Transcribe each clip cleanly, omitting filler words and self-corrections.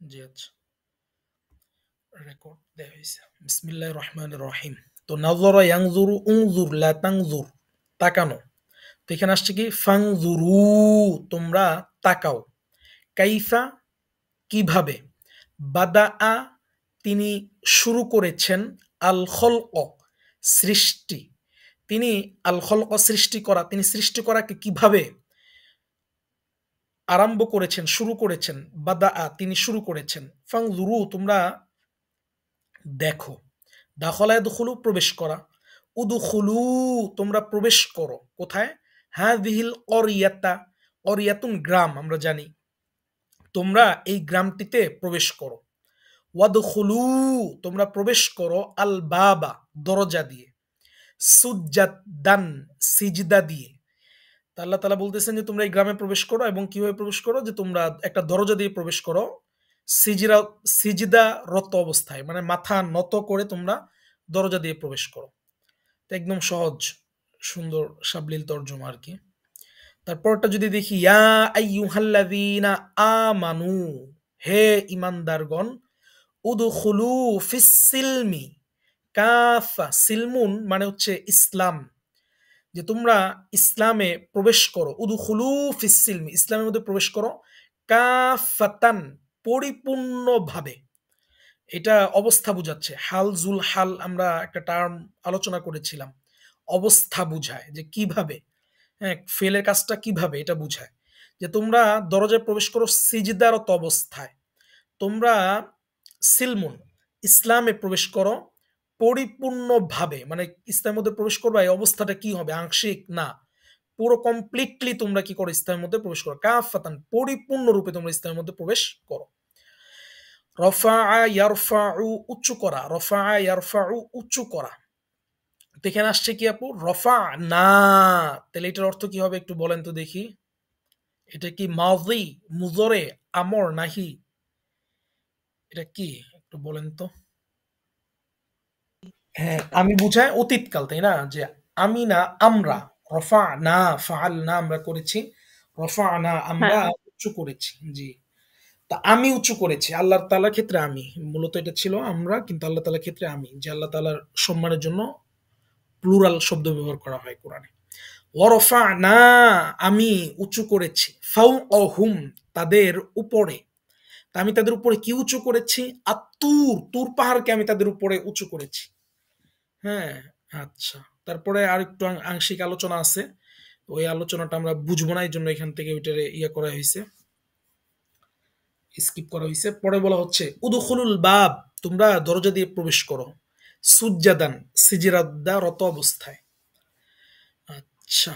জি, আচ্ছা। রেকর্ড দেয়া হইছে। বিসমিল্লাহির রহমানির রহিম। তো নাযরা ইয়ানযুরু উনযুর লা তানযুর, তাকানো। তো এখানে আসছে কি ফানযুরু, তোমরা তাকাও। কাইফা, কিভাবে। বাদাআ, তিনি শুরু করেছেন। আল খলক, সৃষ্টি। তিনি আল খলক, সৃষ্টি করা, তিনি সৃষ্টি করাকে কিভাবে আরম্ভ করেছেন, শুরু করেছেন। বাদাআ, তিনি শুরু করেছেন। ফানযুরু, তোমরা দেখো। দাখলা ইয়াদখুলু, প্রবেশ করা। উদখুলু, তোমরা প্রবেশ করো। কোথায়? হাযিহিল ক্বরিয়াতা, ক্বরিয়াতুন গ্রাম, আমরা জানি। তোমরা এই গ্রামটিতে প্রবেশ করো। ওয়াদখুলু, তোমরা প্রবেশ করো। আল বাবা, দরজা দিয়ে। সুজ্জাদান, সিজদা দিয়ে। তা আল্লাহ তাআলা বলতেছেন যে তোমরা এই গ্রামে প্রবেশ করো এবং কিভাবে প্রবেশ করো, যে তোমরা একটা দরজা দিয়ে প্রবেশ করো। সিজরা, সিজদা রত অবস্থায়, মানে মাথা নত করে তোমরা দরজা দিয়ে প্রবেশ করো। তো একদম সহজ, সুন্দর সাবলীল তর্জমা আর কি। তারপরটা যদি দেখি, ইয়া আইয়ুহাল্লাযীনা আমানু, হে ঈমানদারগণ। উদখুলু ফিস সিলমি কাফা, সিলমুন মানে হচ্ছে ইসলাম, যে তোমরা ইসলামে প্রবেশ করো। উদখুলু ফিস সিলমি, ইসলামের মধ্যে প্রবেশ করো। কাফাতান, পরিপূর্ণভাবে। এটা অবস্থা বুঝাচ্ছে। হাল জুল হাল, আমরা একটা টার্ম আলোচনা করেছিলাম। অবস্থা বুঝায় যে কিভাবে, হ্যাঁ, ফেলের কাজটা কিভাবে এটা বুঝায়। যে তোমরা দরজায় প্রবেশ করো সিজদারত অবস্থায়। তোমরা সিলমুন, ইসলামে প্রবেশ করো পরিপূর্ণভাবে, মানে ইসলামের মধ্যে প্রবেশ করবা, এই অবস্থাটা কি হবে? আংশিক না, পুরো কমপ্লিটলি তোমরা কি করো? ইসলামের মধ্যে প্রবেশ করো। কাফাতান, পরিপূর্ণরূপে তোমরা ইসলামের মধ্যে প্রবেশ করো। রফাআ ইয়ারফাউ, উঁচু করা। রফাআ ইয়ারফাউ, উঁচু করা। তো এখানে আসছে কি আপু? রফা না। তাহলে এটার অর্থ কি হবে একটু বলেন তো দেখি। এটা কি মাযি, মুযরে, আমর নাহি? এটা কি একটু বলেন তো। হ্যাঁ, আমি বুঝায় অতীতকাল, তাই না? যে আমি না, আমরা। রফা না, ফাআল না, আমরা করেছি। রফা না, আমরা হ্যাঁ, উঁচু করেছি। জি। তা আমি উঁচু করেছি আল্লাহ তাআলার ক্ষেত্রে। আমি মূলত এটা ছিল আমরা, কিন্তু আল্লাহ তাআলার ক্ষেত্রে আমি, যে আল্লাহ তাআলার সম্মানের জন্য প্লুরাল শব্দ ব্যবহার করা হয় কোরআনে। ওয়ারফা'না, আমি উঁচু করেছি। ফাওকাহুম, তাদের উপরে। তা আমি তাদের উপরে কি উঁচু করেছি? আত্তুর, তুর পাহাড়কে আমি তাদের উপরে উঁচু করেছি। হ্যাঁ, আচ্ছা। তারপরে আরেকটু আংশিক আলোচনা আছে। ওই আলোচনাটা আমরা বুঝবো না, এই জন্য এখান থেকে ওইটারে ইয়ে করা হয়েছে, স্কিপ করা হয়েছে। পরে বলা হচ্ছে উদখুলুল বাব, তোমরা দরজা দিয়ে প্রবেশ করো। সুজ্জাদান, সিজরাদ্দা রত অবস্থায়। আচ্ছা।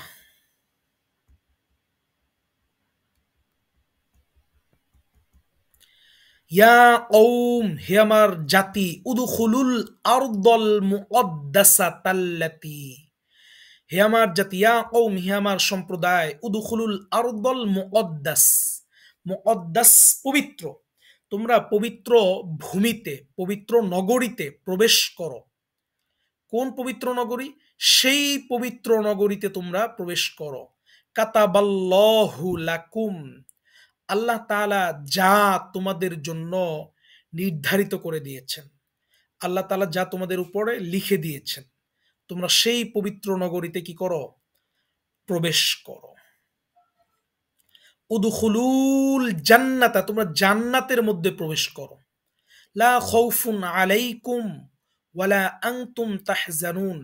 ইয়া কওম, হে আমার জাতি। উদখুলুল আরদল মুকদ্দাসাতাল্লাতি, হে আমার জাতি। ইয়া কওম, হে আমার সম্প্রদায়। উদখুলুল আরদল মুকদ্দাস, মুকদ্দাস পবিত্র। তোমরা পবিত্র ভূমিতে, পবিত্র নগরীতে প্রবেশ করো। কোন পবিত্র নগরী? সেই পবিত্র নগরীতে তোমরা প্রবেশ করো। কাতাবাল্লাহু লাকুম, আল্লাহ তাআলা যা তোমাদের জন্য নির্ধারিত করে দিয়েছেন, আল্লাহ তাআলা যা তোমাদের উপরে লিখে দিয়েছেন, তোমরা সেই পবিত্র নগরীতে কি করো? প্রবেশ করো। উদখুলুল জান্নাতা, তোমরা জান্নাতের মধ্যে প্রবেশ করো। লা খাউফুন আলাইকুম ওয়ালা আনতুম তাহজানুন।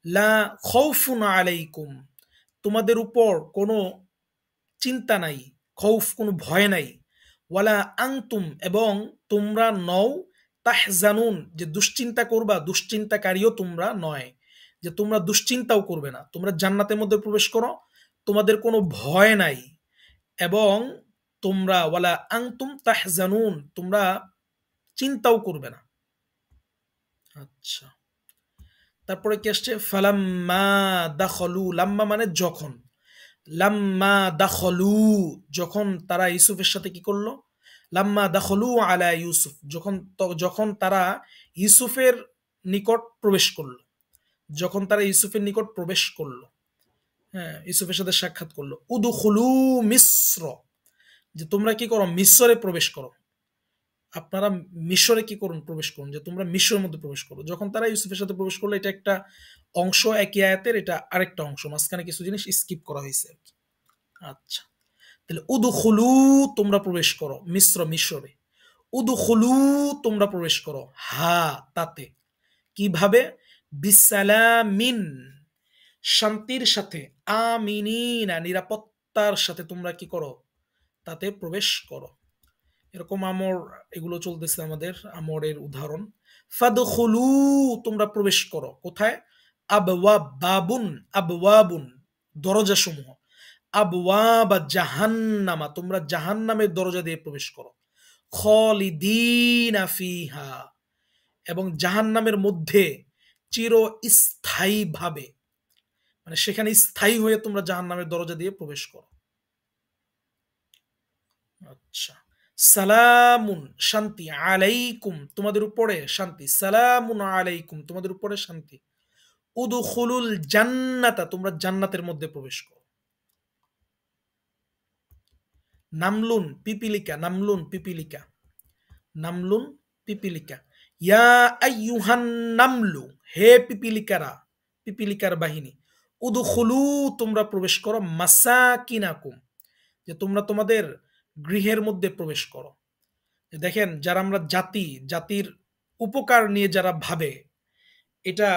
লা খাউফুন আলাইকুম, তোমাদের উপর কোনো চিন্তা নাই। খৌফ, কোনো ভয় নাই। ওয়ালা আনতুম, এবং তোমরা নও। তাহজানুন, যে দুশ্চিন্তা করবা, দুশ্চিন্তাকারীও তোমরা নয়, যে তোমরা দুশ্চিন্তাও করবে না। তোমরা জান্নাতের মধ্যে প্রবেশ করো, তোমাদের কোনো ভয় নাই। এবং তোমরা ওয়ালা আনতুম তাহজানুন, তোমরা চিন্তাও করবে না। আচ্ছা। তারপরে কি আসছে? ফালাম্মা দাখলু, লাম্মা মানে যখন। লাম্মা দাখলু, যখন তারা ইউসুফের সাথে কি করলো? লাম্মা দাখলু আলা ইউসুফ, যখন তারা ইউসুফের নিকট প্রবেশ করলো। যখন তারা ইউসুফের নিকট প্রবেশ করলো, হ্যাঁ, ইউসুফের সাথে সাক্ষাৎ করলো। উদখুলু মিস্র, যে তোমরা কি করো? মিস্রে প্রবেশ করো। আপনারা মিশরে কি করুন? প্রবেশ করুন। যে তোমরা মিশরের মধ্যে প্রবেশ করো। যখন তারা ইউসুফের সাথে প্রবেশ করলো, এটা একটা অংশ একই আয়াতের, এটা আরেকটা অংশ। মাঝখানে কিছু জিনিস স্কিপ করা হইছে আরকি। আচ্ছা। তাহলে উদখুলু তোমরা প্রবেশ করো। মিশরে। উদখুলু তোমরা প্রবেশ করো। হা তাতে। কিভাবে? বিসালামিন শান্তির সাথে, আমিনিনা নিরাপত্তার সাথে তোমরা কি করো? তাতে প্রবেশ করো। এরকম আমর এগুলো চলতেছে আমাদের আমরের উদাহরণ। ফাদখুলু তোমরা প্রবেশ করো। কোথায়? আবওয়াব বাবুন আবওয়াবুন দরজা সমূহ। আবওয়াবা জাহান্নামা তোমরা জাহান্নামের দরজা দিয়ে প্রবেশ করো। খালিদিনা ফিহা এবং জাহান্নামের মধ্যে চিরস্থায়ীভাবে, মানে সেখানে স্থায়ী হয়ে তোমরা জাহান্নামের দরজা দিয়ে প্রবেশ করো। আচ্ছা। সালামুন শান্তি, আলাইকুম তোমাদের উপরে শান্তি, সালামুন আলাইকুম তোমাদের উপরে শান্তি। উদখুলুল জান্নাতা তোমরা জান্নাতের মধ্যে প্রবেশ করো। নামলুন পিপিলিকা, নামলুন পিপিলিকা, নামলুন পিপিলিকা। ইয়া আইয়ুহান নামলু হে পিপিলিকারা, পিপিলিকার বাহিনী। উদখুলু তোমরা প্রবেশ করো মাসাকিনাকুম যে তোমরা তোমাদের গৃহের মধ্যে প্রবেশ করো। দেখেন যারা আমরা জাতির উপকার নিয়ে যারা ভাবে, এটা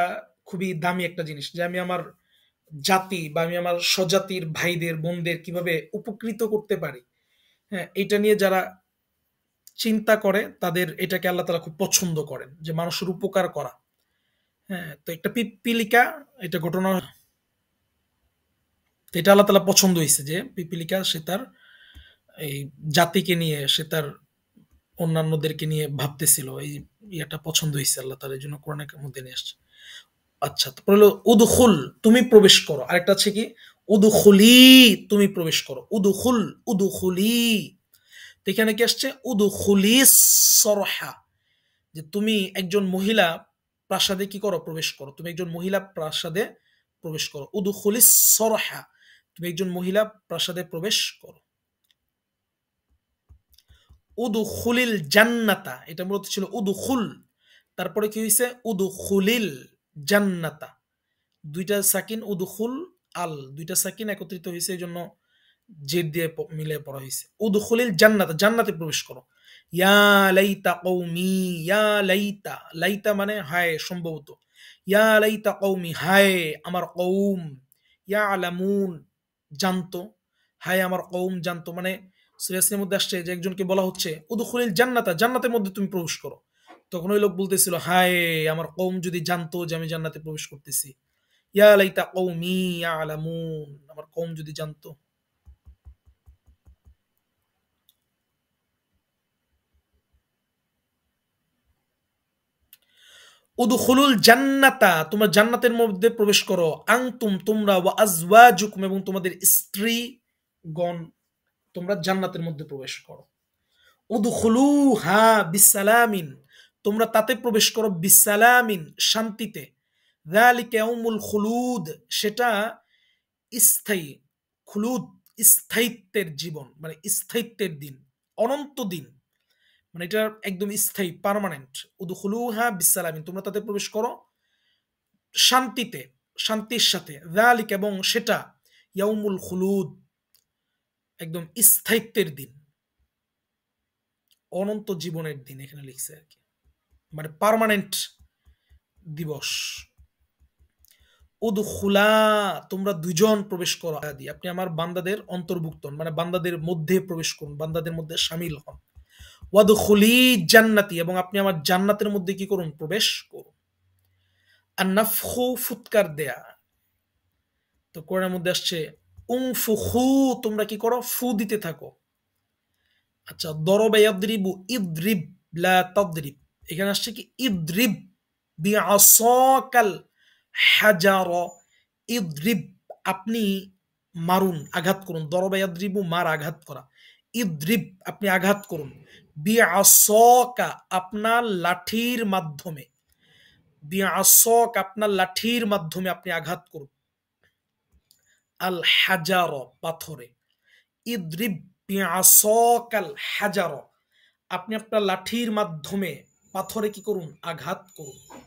খুবই দামি একটা জিনিস যে আমি আমার জাতি বা আমি আমার স্বজাতির ভাইদের বোনদের কিভাবে উপকৃত করতে পারি। হ্যাঁ, এটা নিয়ে যারা চিন্তা করে তাদের এটাকে আল্লাহ তাআলা খুব পছন্দ করেন যে মানুষের উপকার করা। হ্যাঁ, তো একটা পিপিলিকা, এটা ঘটনা, তো এটা আল্লাহ তাআলা পছন্দ হয়েছে যে পিপিলিকা সে তার এই জাতিকে নিয়ে, সে তার অন্যান্যদেরকে নিয়ে ভাবতেছিল। এই ইয়াটা পছন্দ হয়েছে আল্লাহ তাআলা, এই জন্য কোরআনের মধ্যে নিয়ে আসছে। আচ্ছা, তারপর হলো উদখুল তুমি প্রবেশ করো। আরেকটা আছে কি উদখুলি তুমি প্রবেশ করো। উদখুল উদখুলি, তো এখানে কি আসছে? উদখুলি সরহা যে তুমি একজন মহিলা প্রাসাদে কি করো? প্রবেশ করো। তুমি একজন মহিলা প্রাসাদে প্রবেশ করো। উদখুলি সরহা তুমি একজন মহিলা প্রাসাদে প্রবেশ করো। উদখুলিল জান্নাতা এটা মূলত ছিল উদখুল, তারপরে কি হয়েছে? উদখুলিল জান্নাতা, দুইটা সাকিন উদখুল আল দুইটা সাকিন একত্রিত হয়েছে, এই জন্য জেদ দিয়ে মিলে পড়া হয়েছে। উদখুলিল জান্নাতা জান্নাতে প্রবেশ করো। ইয়া লাইতা কওমি, ইয়া লাইতা, লাইতা মানে হায় সম্ভবত। ইয়া লাইতা কওমি হায় আমার কওম, ইয়া আলামুন জানতো, হায় আমার কওম জানতো। মানে সূরা ইয়াসিনের মধ্যে আসছে যে একজনকে বলা হচ্ছে উদখুলিল জান্নাতা জান্নাতের মধ্যে তুমি প্রবেশ করো। তখন ওই লোক বলতেছিল হায় আমার কওম যদি জানতো যে আমি জান্নাতে প্রবেশ করতেছি। ইয়া লাইতা কওমি ইয়ালামুন আমার কওম যদি জানতো। উদখুলুল জান্নাতা তোমরা জান্নাতের মধ্যে প্রবেশ করো। আনতুম তোমরা, ওয়া আজওয়াজুকুম এবং তোমাদের স্ত্রীগণ তোমরা জান্নাতের মধ্যে প্রবেশ করো। উদখুলুহা বিসালামিন তোমরা তাতে প্রবেশ করো বিসালামিন শান্তিতে। যালিকা ইয়াউমুল খুলুদ সেটা স্থায়ী, খুলুদ স্থায়িত্বের জীবন, মানে স্থায়িত্বের দিন, অনন্ত দিন, মানে এটা একদম স্থায়ী পার্মানেন্ট। উদখুলুহা বিসালামিন তোমরা তাতে প্রবেশ করো শান্তিতে, শান্তির সাথে। যালিকা এবং সেটা, ইয়াউমুল খুলুদ একদম স্থায়িত্বের দিন, অনন্ত জীবনের দিন এখানে লিখছে আর কি, মানে পার্মানেন্ট দিবস। উদখুলা তোমরা দুজন প্রবেশ করো আদি আপনি আমার বান্দাদের অন্তর্ভুক্ত মানে বান্দাদের মধ্যে প্রবেশ করুন, বান্দাদের মধ্যে শামিল হন। ওয়াদখুলি জান্নাতি এবং আপনি আমার জান্নাতের মধ্যে কি করুন? প্রবেশ করুন। আর নাফখু ফুৎকার দেয়া, তো কোরআনের মধ্যে আসছে উনফুখু তোমরা কি করো? ফু দিতে থাকো। আচ্ছা, দরবা ইয়াদরিবু ইদরিব লা তাদরিব, এখানে আসছে কি ইদরিব বিআসাকাল হাজার, ইদরিব আপনি মারুন আঘাত করুন। দরবা ইয়াদরিবু মার আঘাত করা, ইদরিব আপনি আঘাত করুন। বিআসাকা আপনার লাঠির মাধ্যমে, বিআসাক আপনার লাঠির মাধ্যমে আপনি আঘাত করুন। আল হাজার পাথরে, ইদরিব বিআসাকাল হাজার আপনি আপনার লাঠির মাধ্যমে পাথরে কি করুন? আঘাত করুন।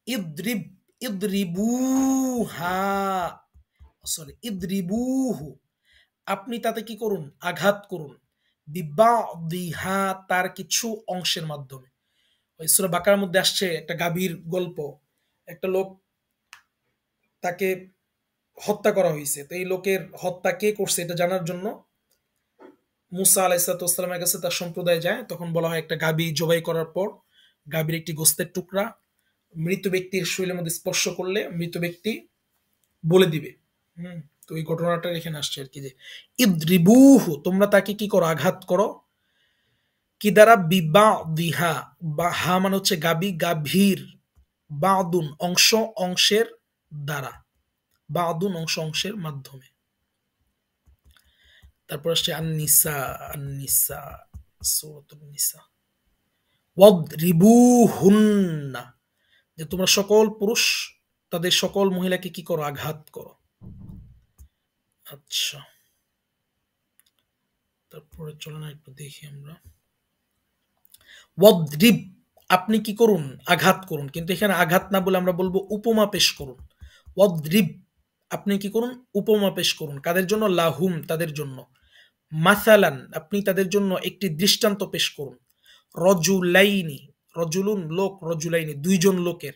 ইদ্রিব, ইদ্রিবুহা, সরি ইদ্রিবুহু, আপনি তাতে কি করুন? আঘাত করুন। বিবাদিহা, তার কিছু অংশের মাধ্যমে। ওই সূরা বাকারার মধ্যে আসছে একটা গাভীর গল্প। একটা লোক, তাকে হত্যা করা হয়েছে। তো এই লোকের হত্যা কে করছে এটা জানার জন্য মুসা আলাইহিসসালামের কাছে তার সম্প্রদায় যায়। তখন বলা হয় একটা গাভী জবাই করার পর গাভীর একটি গোস্তের টুকরা মৃত ব্যক্তির শরীরের মধ্যে স্পর্শ করলে মৃত ব্যক্তি বলে দিবে। হুম, তো এই ঘটনাটা এখানে আসছে আর কি, যে ইদ্রিবুহু, তোমরা তাকে কি করো? আঘাত করো। কি দ্বারা? বিবা দিহা, বা হা মানে হচ্ছে গাবি, গাভীর, বাদুন অংশ, অংশের দ্বারা, বাদুন অংশ, অংশের মাধ্যমে। তারপর আসছে আন-নিসা, আন-নিসা, সূরাতুন নিসা। ওয়াদরিবুহুন্না, যে তোমরা সকল পুরুষ তাদের সকল মহিলাকে কি করো? আঘাত করো। আচ্ছা, তারপরে চলো না একটু দেখি আমরা। ওয়াদরিব, আপনি কি করুন? আঘাত করুন। কিন্তু এখানে আঘাত না বলে আমরা বলবো উপমা পেশ করুন। ওয়াদরিব, আপনি কি করুন? উপমা পেশ করুন। কাদের জন্য? লাহুম, তাদের জন্য। মাসালান, আপনি তাদের জন্য একটি দৃষ্টান্ত পেশ করুন। রজুলাইনি, রজুলুন লোক, রজুলাইনি দুইজন লোকের।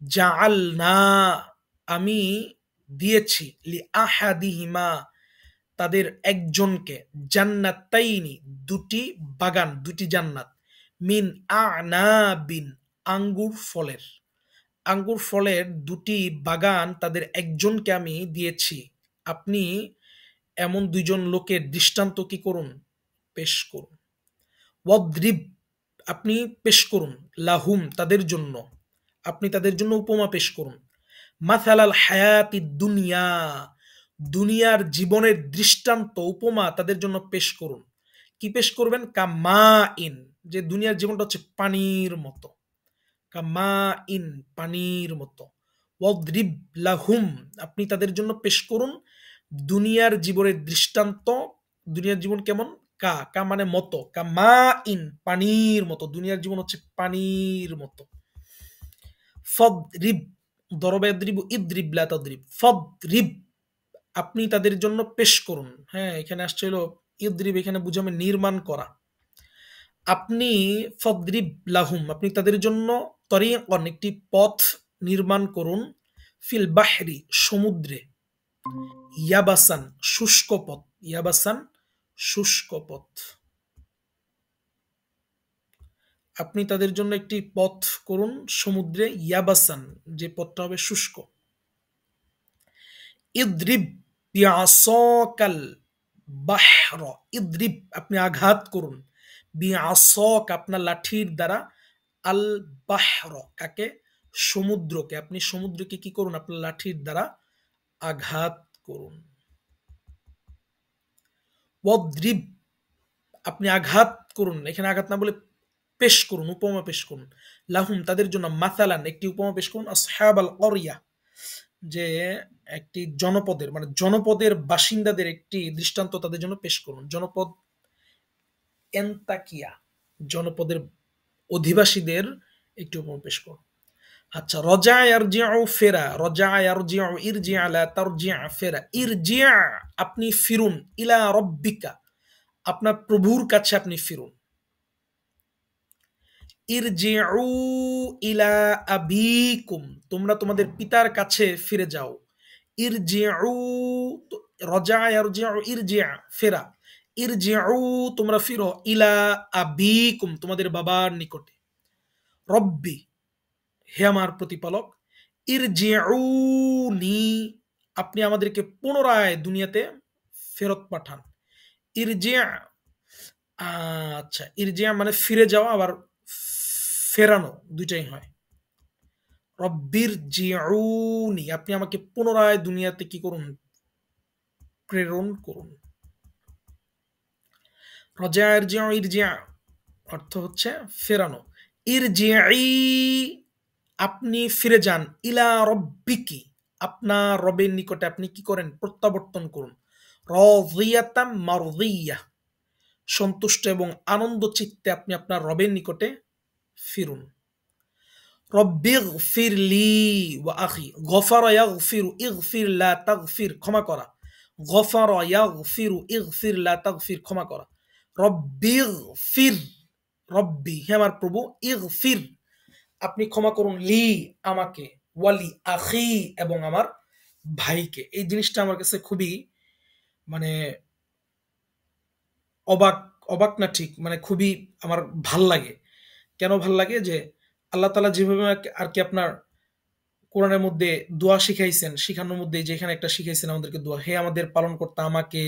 জাআলনা, আমি দিয়েছি, লি আহাদিহিমা, তাদের একজনকে, জান্নাতাইনি, দুটি বাগান, দুটি জান্নাত, মিন আনাবিন, আঙ্গুর ফলের, আঙ্গুর ফলের দুটি বাগান তাদের একজনকে আমি দিয়েছি। আপনি এমন দুইজন লোকের দৃষ্টান্ত কি করুন? পেশ করুন। ওয়াদরিব, আপনি পেশ করুন। লাহুম, তাদের জন্য, আপনি তাদের জন্য উপমা পেশ করুন। মাসালাল হায়াতি দুনিয়া, দুনিয়ার জীবনের দৃষ্টান্ত, উপমা তাদের জন্য পেশ করুন। কি পেশ করবেন? কামা ইন, যে দুনিয়ার জীবনটা হচ্ছে পানির মতো। কামা ইন, পানির মতো। ওয়াদরিব লাহুম, আপনি তাদের জন্য পেশ করুন দুনিয়ার জীবনের দৃষ্টান্ত। দুনিয়ার জীবন কেমন? কা, কা মানে মতো, কামা ইন, পানির মতো। দুনিয়ার জীবন হচ্ছে পানির মতো। ফদরিব, দরবা ইদ্রিব, ইদ্রিব লা তদরিব, ফদরিব, আপনি তাদের জন্য পেশ করুন। হ্যাঁ, এখানে আসছে হলো ইদ্রিব, এখানে বুঝাবে নির্মাণ করা। আপনি ফদরিব লাহুম, আপনি তাদের জন্য তরিকন, একটি পথ নির্মাণ করুন। ফিল বাহরি, সমুদ্রে। ইয়াবাসান, শুষ্ক পথ। ইয়াবাসান, শুষ্ক পথ। আপনি তাদের জন্য একটি পথ করুন সমুদ্রে, ইয়াবাসান, যে পথটা হবে শুষ্ক। ইদ্রিব বিআসাকাল বাহর, ইদ্রিব, আপনি আঘাত করুন। বিআসাক, আপনার লাঠির দ্বারা। আল বাহর, কাকে? সমুদ্রকে। আপনি সমুদ্রকে কি করুন? আপনার লাঠির দ্বারা আঘাত করুন। ওয়াদরিব, আপনি আঘাত করুন। এখানে আঘাত না বলে পেশ করুন, উপমা পেশ করুন। লাহুম, তাদের জন্য। মাসালান, একটি উপমা পেশ করুন। আসহাবাল ক্বরিয়া, যে একটি জনপদের, মানে জনপদের বাসিন্দাদের একটি দৃষ্টান্ত তাদের জন্য পেশ করুন। জনপদ এন্তাকিয়া, জনপদের অধিবাসীদের একটি উপমা পেশ করুন। আচ্ছা, রজা ইয়ারজিউ, ফেরা। রজা ইয়ারজিউ, ইরজিআ লা তারজিআ, ফেরা। ইরজিআ, আপনি ফিরুন। ইলা রব্বিকা, আপনার প্রভুর কাছে আপনি ফিরুন। ইরজিউ ইলা আবিকুম, তোমরা তোমাদের পিতার কাছে ফিরে যাও। ইরজিউ, রজা ইয়ারজিউ, ইরজিআ, ফেরা। ইরজিউ, তোমরা ফিরো। ইলা আবিকুম, তোমাদের বাবার নিকটে। রব্বি, হে আমার প্রতিপালক। ইরজিউনি, আপনি আমাদেরকে পুনরায় দুনিয়াতে ফেরত পাঠান। ইরজিয়া, আচ্ছা, ইরজিয়া মানে ফিরে যাওয়া, আবার ফেরানো, দুইটাই হয়। রব্বির জিউনি, আপনি আমাকে পুনরায় দুনিয়াতে কি করুন? প্রেরণ করুন। রজা ইরজিউ, ইরজিয়া অর্থ হচ্ছে ফেরানো। ইরজিই, আপনি ফিরে যান। ইলা রব্বিকি, আপনার রবের নিকটে আপনি কি করেন? প্রত্যাবর্তন করুন। রাদিয়াতাম মারদিয়া, সন্তুষ্ট এবং আনন্দ চিত্তে আপনি আপনার রবের নিকটে ফিরুন। রব্বিগফিরলি ওয়া আখি, গফারা ইয়াগফিরু ইগফির লা তাগফির, ক্ষমা করা। গফারা ইয়াগফিরু ইগফির লা তাগফির, ক্ষমা করা। রব্বিগফির, রব্বি হে আমার প্রভু, ইগফির আপনি ক্ষমা করুন, লি আমাকে, ওয়ালি আখি এবং আমার ভাইকে। এই জিনিসটা আমার কাছে খুবই মানে অবাক, অবাক না ঠিক মানে খুবই আমার ভাল লাগে। কেন ভাল লাগে? যে আল্লাহ তাআলা যেভাবে আর কি আপনার কোরআনের মধ্যে দোয়া শিখাইছেন, শিখানোর মধ্যে যেখানে একটা শিখাইছেন আমাদেরকে দোয়া, হে আমাদের পালনকর্তা আমাকে,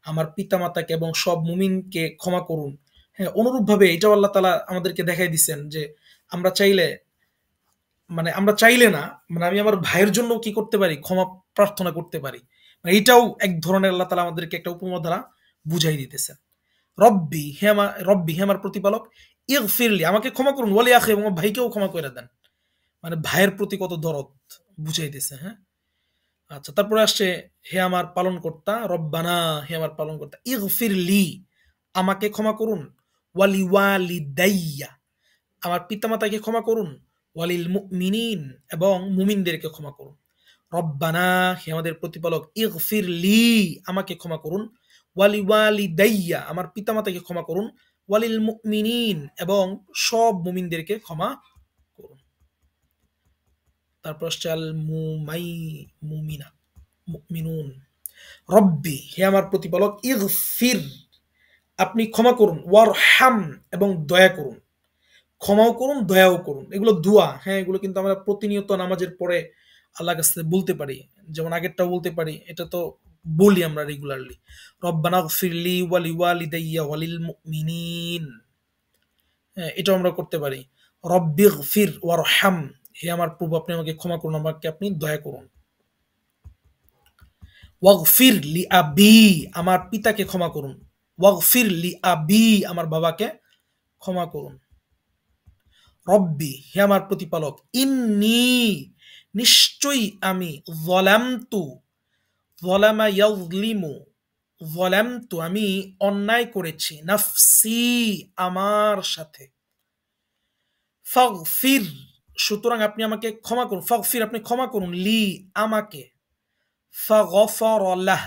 আমার পিতামাতাকে এবং সব মুমিনকে ক্ষমা করুন। হ্যাঁ, অনুরূপভাবে এটাও আল্লাহ তাআলা আমাদেরকে দেখাই দিচ্ছেন যে আমরা চাইলে আমরা চাইলে না, আমি আমার ভাইয়ের জন্য কি করতে পারি? ক্ষমা প্রার্থনা করতে পারি। এইটাও এক ধরনের আল্লাহ তাআলা আমাদেরকে একটা উপমা দ্বারা বুঝাই দিতেছেন। রব্বি হে আমার প্রতিপালক, ইগফিরলি আমাকে ক্ষমা করুন, ওয়ালি আখি এবং আমার ভাইকেও ক্ষমা করে দেন। ভাইয়ের প্রতি কত দরদ বুঝাইতেছে, হ্যাঁ? আচ্ছা, তারপরে আসছে হে আমার পালনকর্তা, রব্বানা হে আমার পালনকর্তা, ইগফিরলি আমাকে ক্ষমা করুন, ওয়ালি ওয়ালিদাইয়া আমার পিতামাতাকে ক্ষমা করুন, ওয়ালিল মুমিনিন এবং মুমিনদেরকে ক্ষমা করুন। রব্বানা হে আমাদের প্রতিপালক, ইগফিরলি আমাকে ক্ষমা করুন, ওয়ালি ওয়ালিদাইয়া আমার পিতামাতাকে ক্ষমা করুন, ওয়ালিল মুমিনিন এবং সব মুমিনদেরকে ক্ষমা করুন। তারপর আসছে আল মুমাই মুমিনা মুমিনুন। রব্বি হে আমার প্রতিপালক, ইগফির আপনি ক্ষমা করুন, ওয়ারহাম এবং দয়া করুন। ক্ষমাও করুন, দয়াও করুন। এগুলো দুয়া, হ্যাঁ? এগুলো কিন্তু আমরা প্রতিনিয়ত নামাজের পরে আল্লাহর কাছে বলতে পারি। যেমন আগেরটাও বলতে পারি, এটা তো বলি আমরা রেগুলারলি। রব্বানা গফিরলি ওয়ালি ওয়ালিদাইয়া ওয়ালিল মুমিনিন। হ্যাঁ, এটাও আমরা করতে পারি। রব্বিগফির ওয়ারহাম হে আমার প্রভু আপনি আমাকে ক্ষমা করুন, আমাকে আপনি দয়া করুন। ওয়াগফির লি আবি আমার পিতাকে ক্ষমা করুন। ওয়াগফির লি আবি আমার বাবাকে ক্ষমা করুন। রব্বি হে আমার প্রতিপালক, ইন্নি নিশ্চয়ই আমি, যলামতু যলামা ইয়াযলিমু যলামতু আমি অন্যায় করেছি, নাফসি আমার সাথে। ফাগফির সুতরাং আপনি আমাকে ক্ষমা করুন, ফাগফির আপনি ক্ষমা করুন, লি আমাকে, ফাগফারা লাহ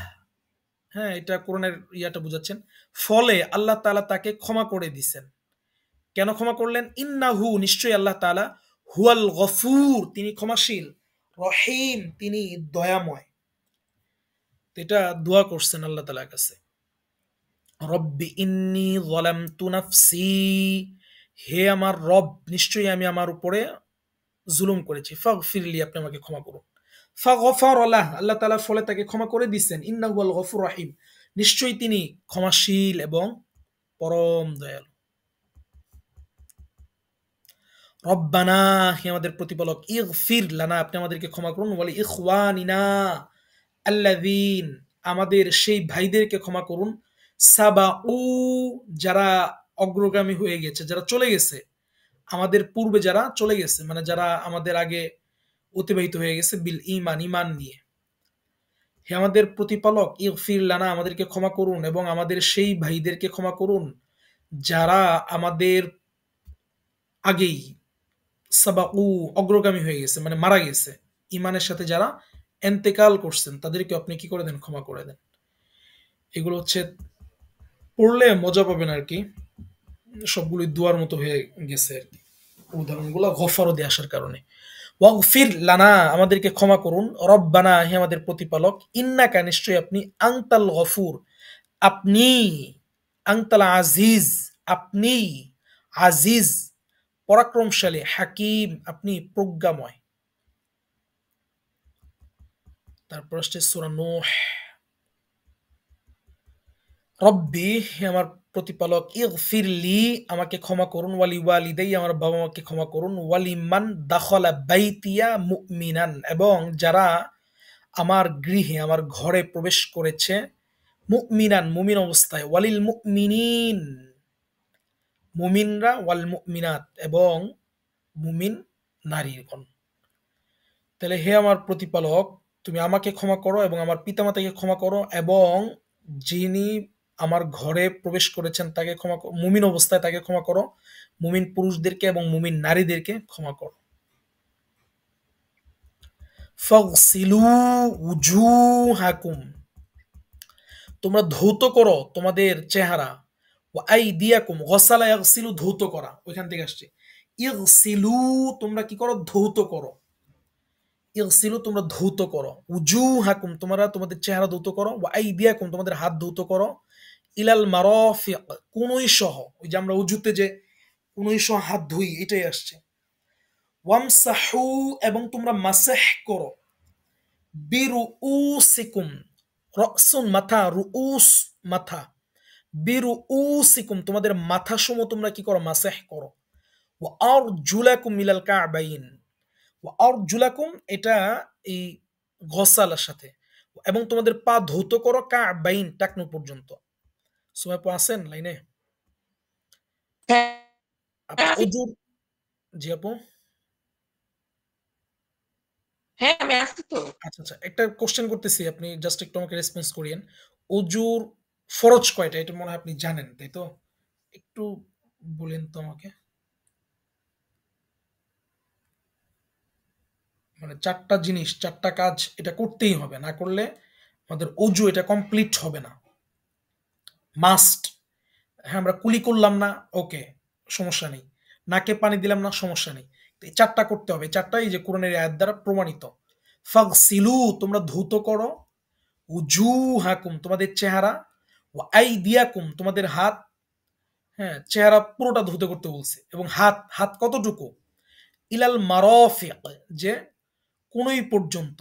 হ্যাঁ, এটা কোরআনের ইয়াটা বুঝাচ্ছেন। ফলে আল্লাহ তাআলা তাকে ক্ষমা করে দিছেন। কেন ক্ষমা করলেন? ইন্নাহু নিশ্চয়ই আল্লাহ তাআলা, হুয়াল গফুর তিনি ক্ষমাশীল, রহিম তিনি দয়াময়। তো এটা দোয়া করছেন আল্লাহ তাআলার কাছে। রব্বি ইন্নী যালামতু নাফসি হে আমার রব নিশ্চয়ই আমি আমার উপরে জুলুম করেছি, ফাগফিরলি আপনি আমাকে ক্ষমা করুন। ফাগফারা লাহ আল্লাহ তাআলা ফলে তাকে ক্ষমা করে দিচ্ছেন। ইন্নাহু হুয়াল গফুর রহিম নিশ্চয়ই তিনি ক্ষমাশীল এবং পরম দয়ালু। রব্বানা হে আমাদের প্রতিপালক, ইগফির লানা আপনি আমাদেরকে ক্ষমা করুন, ওয়ালি ইখওয়ানিনা আল্লাযীন আমাদের সেই ভাইদেরকে ক্ষমা করুন, সাবাউ যারা অগ্রগামী হয়ে গেছে, যারা চলে গেছে, আমাদের পূর্বে যারা চলে গেছে, যারা আমাদের আগে অতিবাহিত হয়ে গেছে, বিল ঈমান ঈমান নিয়ে। হে আমাদের প্রতিপালক, ইগফির লানা আমাদেরকে ক্ষমা করুন এবং আমাদের সেই ভাইদেরকে ক্ষমা করুন যারা আমাদের আগেই সাবাউ অগ্রগামী হয়ে গেছে, মারা গেছে। ইমানের সাথে যারা এন্তেকাল করছেন তাদেরকে আপনি কি করে দেন? ক্ষমা করে দেন। এগুলো হচ্ছে পড়লে মজা পাবেন আর কি। সবগুলোই দুয়ার মতো হয়ে গেছে আর কি, উদাহরণগুলো গফারদে আসার কারণে। ওয়াগফির লানা আমাদেরকে ক্ষমা করুন, রব্বানা হে আমাদের প্রতিপালক, ইন্নাকা নিশ্চয়ই আপনি, আংতাল গফুর আপনি, আংতাল আজিজ আপনি, আজিজ পরাক্রমশালী, হাকিম আপনি প্রজ্ঞাময়। তারপর আসছে সূরা নূহ। রব্বি হে আমার প্রতিপালক, ইগফিরলি আমাকে ক্ষমা করুন, ওয়ালি ওয়ালিদাইয়া আমার বাবা মাকে ক্ষমা করুন, ওয়ালিমান দাখলা বাইতিয়া মুমিনান এবং যারা আমার গৃহে আমার ঘরে প্রবেশ করেছে, মুমিনান মুমিন অবস্থায়, ওয়ালিল মুমিনিন মুমিনরা, ওয়াল মুমিনাত এবং মুমিন নারীগণ। তাহলে হে আমার প্রতিপালক তুমি আমাকে ক্ষমা করো এবং আমার পিতামাতাকে ক্ষমা করো এবং যিনি আমার ঘরে প্রবেশ করেছেন তাকে ক্ষমা করো, মুমিন অবস্থায় তাকে ক্ষমা করো, মুমিন পুরুষদেরকে এবং মুমিন নারীদেরকে ক্ষমা করো। ফাগসিলু উজুহাকুম, তোমরা ধৌত করো তোমাদের চেহারা, ওয়া আইদিয়াকুম, গসালা ইয়াগসিলু ধৌত করা, ওইখান থেকে আসছে। ইগসিলু তোমরা কি করো, ধৌত করো। ইগসিলু তোমরা ধৌত করো, উজুহাকুম তোমরা তোমাদের চেহারা ধৌত করো, ওয়া আইদিয়াকুম তোমাদের হাত ধৌত করো, ইলাল মারাফিক কুনুই সহ, ওই যে আমরা উজুতে যে কুনুই সহ হাত ধুই এটাই আসছে। ওয়ামসাহু এবং তোমরা মাসাহ করো, বিরুউসিকুম, রসুন মাথা, রুউস মাথা, বিরুউসিকুম তোমাদের মাথা সমূহ তোমরা কি করো, মাসাহ করো। ওয়া আরজুলাকুম মিলাল কাবাইন, ওয়া আরজুলাকুম এটা এই গসালার সাথে, এবং তোমাদের পা ধৌত করো কাবাইন টাকনু পর্যন্ত। সময় পা আছেন লাইনে? হ্যাঁ আপনি আছি। অজুর, জি আপু। হ্যাঁ আমি আসছি তো। আচ্ছা আচ্ছা, একটা কোশ্চেন করতেছি, আপনি জাস্ট একটু আমাকে রেসপন্স করিয়েন। অজুর ফরজ কয়টা এটা মনে হয় আপনি জানেন, তাই তো? একটু বলেন তো আমাকে। মানে চারটা জিনিস, চারটা কাজ এটা করতেই হবে, না করলে আমাদের অজু এটা কমপ্লিট হবে না, মাস্ট। হ্যাঁ, আমরা কুলি করলাম না, ওকে, সমস্যা নেই। নাকে পানি দিলাম না, সমস্যা নেই। তো এই চারটা করতে হবে, চারটাই যে কোরআনের আয়াত দ্বারা প্রমাণিত। ফাগসিলু তোমরা ধৌত করো, উজুহাকুম তোমাদের চেহারা, ওয়া আইদিয়াকুম তোমাদের হাত, হ্যাঁ চেহারা পুরোটা ধুতে করতে বলছে, এবং হাত, হাত কতটুকু, ইলাল মারাফিক যে কোনই পর্যন্ত,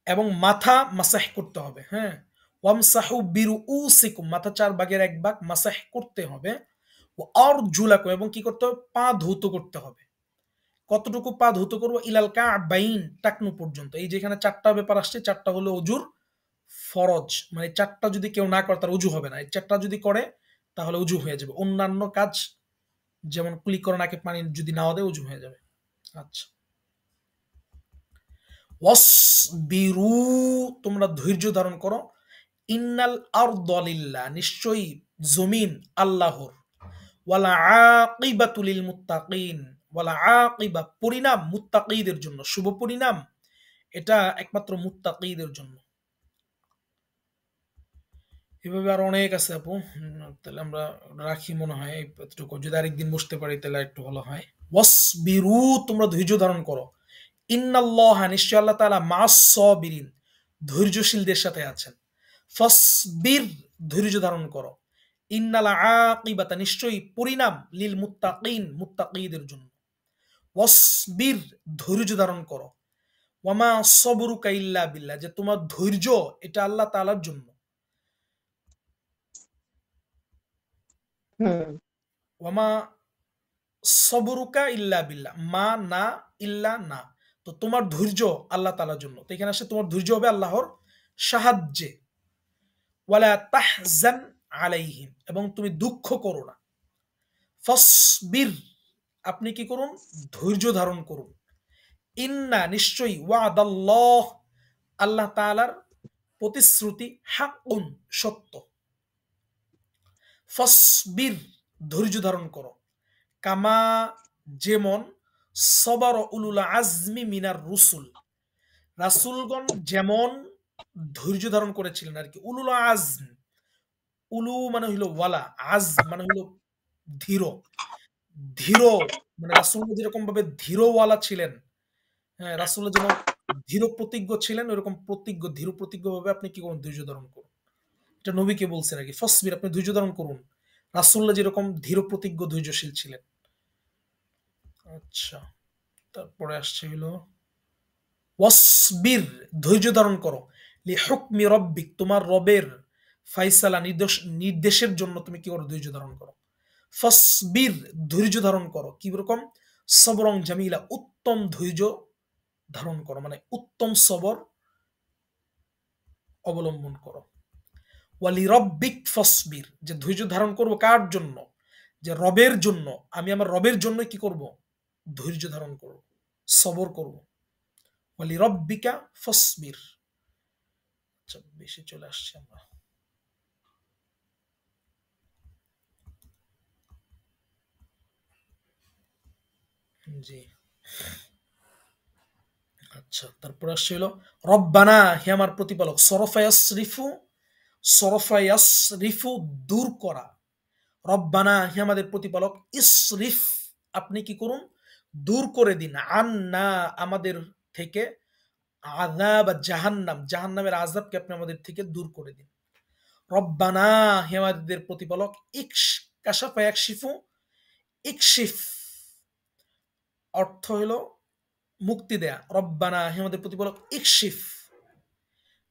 এবং মাথা মাসাহ করতে হবে, হ্যাঁ। ওয়ামসাহু বিরুউসিকুম মাথা 4 ভাগের 1 ভাগ মাসাহ করতে হবে। ও আরজুলাকুম এবং কি করতে হবে, পা ধৌত করতে হবে। কতটুকু পা ধৌত করবো, ইলাল কাবাইন টাকনু পর্যন্ত। এই যেখানে চারটা ব্যাপার আসছে, চারটা হলো অজুর ফরজ, মানে চারটা যদি কেউ না করে তার উজু হবে না, এই চারটা যদি করে তাহলে উজু হয়ে যাবে। অন্যান্য কাজ যেমন কুলি করে নাকে পানি যদি নাও দেয় উজু হয়ে যাবে। আচ্ছা, ওয়াসবিরু তোমরা ধৈর্য ধারণ করো, ইন্নাল আরদলিল্লাহ নিশ্চয়ই জমিন আল্লাহর, ওয়ালা আকিবাতু লিল মুত্তাকিন, ওয়ালা আকিবা পরিণাম মুত্তাকিদের জন্য, শুভ পরিণাম এটা একমাত্র মুত্তাকিদের জন্য। এভাবে আর অনেক আছে আপু, তাহলে আমরা রাখি মনে হয় এতটুকু, যদি আরেকদিন বসতে পারি তাহলে একটু ভালো হয়। ওয়াসবিরু তোমরা ধৈর্য ধারণ করো, ইন্নাল্লাহা নিশ্চয় আল্লাহ তাআলা মাস সাবিরিন ধৈর্যশীলদের সাথে আছেন। ফাসবির ধৈর্য ধারণ করো, ইন্নাল আকিবাতা নিশ্চয়ই পরিণাম লিল মুত্তাকিন মুত্তাকিদের জন্য। ওয়াসবির ধৈর্য ধারণ করো, ওয়ামা সবরুকা ইল্লা বিল্লাহ যে তোমার ধৈর্য এটা আল্লাহ তাআলার জন্য। হুম। ওয়ামা সবরুকা ইল্লা বিল্লাহ, মা না ইল্লা না, তো তোমার ধৈর্য আল্লাহ তাআলার জন্য। তো এখানে আসে তোমার ধৈর্য হবে আল্লাহর সাহায্যে। ওয়ালা তাহজান আলাইহিম এবং তুমি দুঃখ করো না। ফাসবির আপনি কি করুন, ধৈর্য ধারণ করুন। ইন্না নিশ্চয়ই, ওয়াদাল্লাহ আল্লাহ তাআলার প্রতিশ্রুতি, হাক্কুন সত্য। ফাসবির ধৈর্য ধারণ করো, কামা যেমন, সবার উলুল আজমি মিনার রুসুল রাসূলগণ যেমন ধৈর্য ধারণ করেছিলেন আর কি। উলুল আজম, উলু মানে হইলো ওয়ালা, আজ মানে হইলো ধীর, ধীর মানে রাসূল যেরকম ভাবে ধীরওয়ালা ছিলেন, হ্যাঁ রাসূল যেমন ধীর প্রতিজ্ঞ ছিলেন, ওইরকম প্রতিজ্ঞ ধীর প্রতিজ্ঞ ভাবে আপনি কি করুন, ধৈর্য ধারণ করুন। এটা নবীকে বলছেন আর কি, ফসবির আপনি ধৈর্য ধারণ করুন, রাসূলুল্লাহ যেরকম ধীর প্রতিজ্ঞ ধৈর্যশীল ছিলেন। আচ্ছা, তারপরে আসছে হলো ওয়াসবির ধৈর্য ধারণ করো, লিহুকমি রব্বিক তোমার রবের ফাইসালা নির্দেশের জন্য তুমি কি করো, ধৈর্য ধারণ করো। ফসবির ধৈর্য ধারণ করো, কি রকম, সবরং জামিলা উত্তম ধৈর্য ধারণ করো, মানে উত্তম সবর অবলম্বন করো। ওয়ালি রব্বিক ফসবির যে ধৈর্য ধারণ করব কার জন্য, যে রবের জন্য, আমি আমার রবের জন্য কি করব, ধৈর্য ধারণ করব, সবর করব। ওয়ালি রব্বিকা ফসবির। আচ্ছা বেশি চলে আসছে আমরা। জি। আচ্ছা, তারপর আসছে হলো রব্বানা, হে আমার প্রতিপালক, সরফায়াসরিফু দূর করা। রব্বানা, হে আমাদের প্রতিপালক, ইসরিফ আপনি কি করুন, দূর করে দিন, আন্না আমাদের থেকে, আযাব জাহান্নাম, জাহান্নামের আযাবকে আপনি আমাদের থেকে দূর করে দিন। রব্বানা, হে আমাদের প্রতিপালক, কাশাফা ইয়াকশিফু, ইকশিফ অর্থ হলো মুক্তি দেয়া। রব্বানা, হে আমাদের প্রতিপালক, ইকশিফ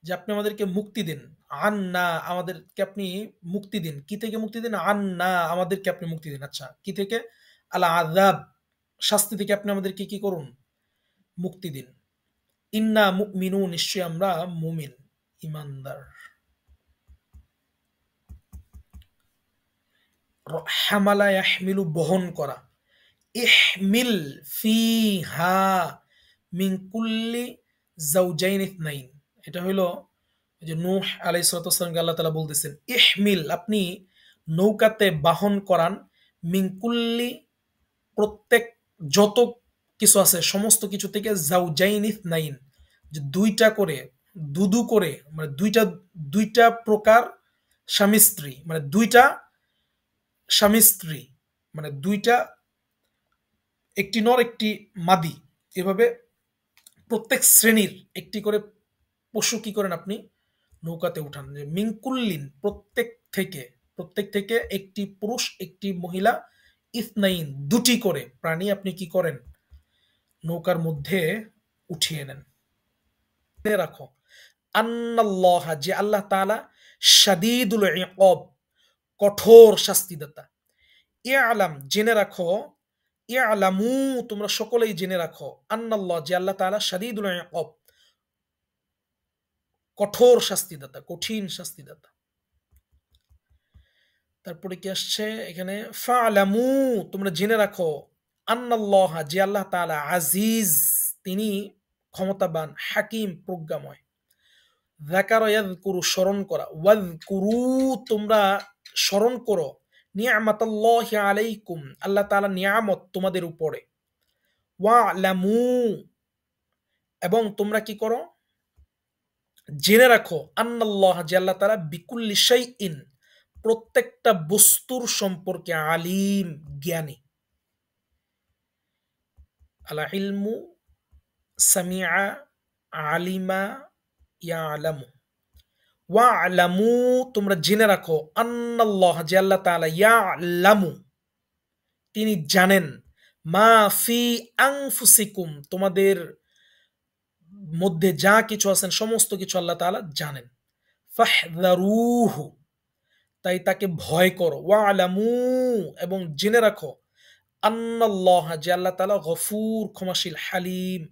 যে আপনি আমাদেরকে মুক্তি দিন, আন্না আমাদেরকে আপনি মুক্তি দিন। কি থেকে মুক্তি দিন? আন্না আমাদেরকে আপনি মুক্তি দিন। আচ্ছা, কি থেকে? আল আযাব শাস্তি থেকে আপনি আমাদেরকে কি করুন? মুক্তি দিন। ইন্না মুমিনুন নিশ্চয়ই আমরা মুমিন, ইমানদার। হামালা ইয়াহমিলু বহন করা। ইহমিল ফিহা মিন কুল্লি যাওজাইন ইথনাইন। এটা হলো যে নূহ আলাইহিস সালামকে আল্লাহ তাআলা বলতেছেন, ইহমিল আপনি নৌকাতে বাহন করান, মিন কুল্লি প্রত্যেক যত কিছু আছে সমস্ত কিছু থেকে, যাওজাইন ইথনাইন যে দুইটা করে, দুদু করে, মানে দুইটা দুইটা প্রকার স্বামী স্ত্রী, মানে দুইটা স্বামী স্ত্রী, মানে দুইটা, একটি নর একটি মাদি, এভাবে প্রত্যেক শ্রেণীর একটি করে পশু কি করেন আপনি নৌকাতে উঠান। যে মিঙ্কুল্লিন প্রত্যেক থেকে একটি পুরুষ একটি মহিলা, ইসনাইন দুটি করে প্রাণী আপনি কি করেন নৌকার মধ্যে উঠিয়ে নেন। মনে রাখো আন্নাল্লাহ যে আল্লাহ তাআলা শাদীদুল ইকাব কঠোর শাস্তিদাতা। ইয়ালাম জেনে রাখো, ইয়ালামু তোমরা সকলেই জেনে রাখো, আন্নাল্লাহ যে আল্লাহ তাআলা শাদীদুল ইকাব কঠোর শাস্তিদাতা, কঠিন শাস্তিদাতা। তারপরে কি আসছে এখানে? ফালামু তোমরা জেনে রাখো, আন্নাল্লাহ যে আল্লাহ তাআলা আজিজ তিনি ক্ষমতাবান, হাকিম প্রজ্ঞাময়। যাকারা ইয়াযকুরু স্মরণ করা, ওয়াযকুরু তোমরা স্মরণ করো, নি'মাতাল্লাহি আলাইকুম আল্লাহ তাআলা নিয়ামত তোমাদের উপরে, ওয়ালামু এবং তোমরা কি করো জেনে রাখো, আন্নাল্লাহ যে আল্লাহ তাআলা বিকুল্লি শাইইন প্রত্যেকটা বস্তুর সম্পর্কে আলিম জ্ঞানী। আল ইলমু সামিআ আলিমা ইয়ালামু। ওয়ালামু তোমরা জেনে রাখো, আন্নাল্লাহ যে আল্লাহ তাআলা ইয়ালামু তিনি জানেন, মা ফি আনফুসিকুম তোমাদের মধ্যে যা কিছু আছেন সমস্ত কিছু আল্লাহ তাআলা জানেন। ফাহযারুহু তাই তাকে ভয় করো, ওয়ালামু এবং জেনে রাখো, আন্নাল্লাহ যে আল্লাহ তাআলা গফুর ক্ষমাশীল, হালিম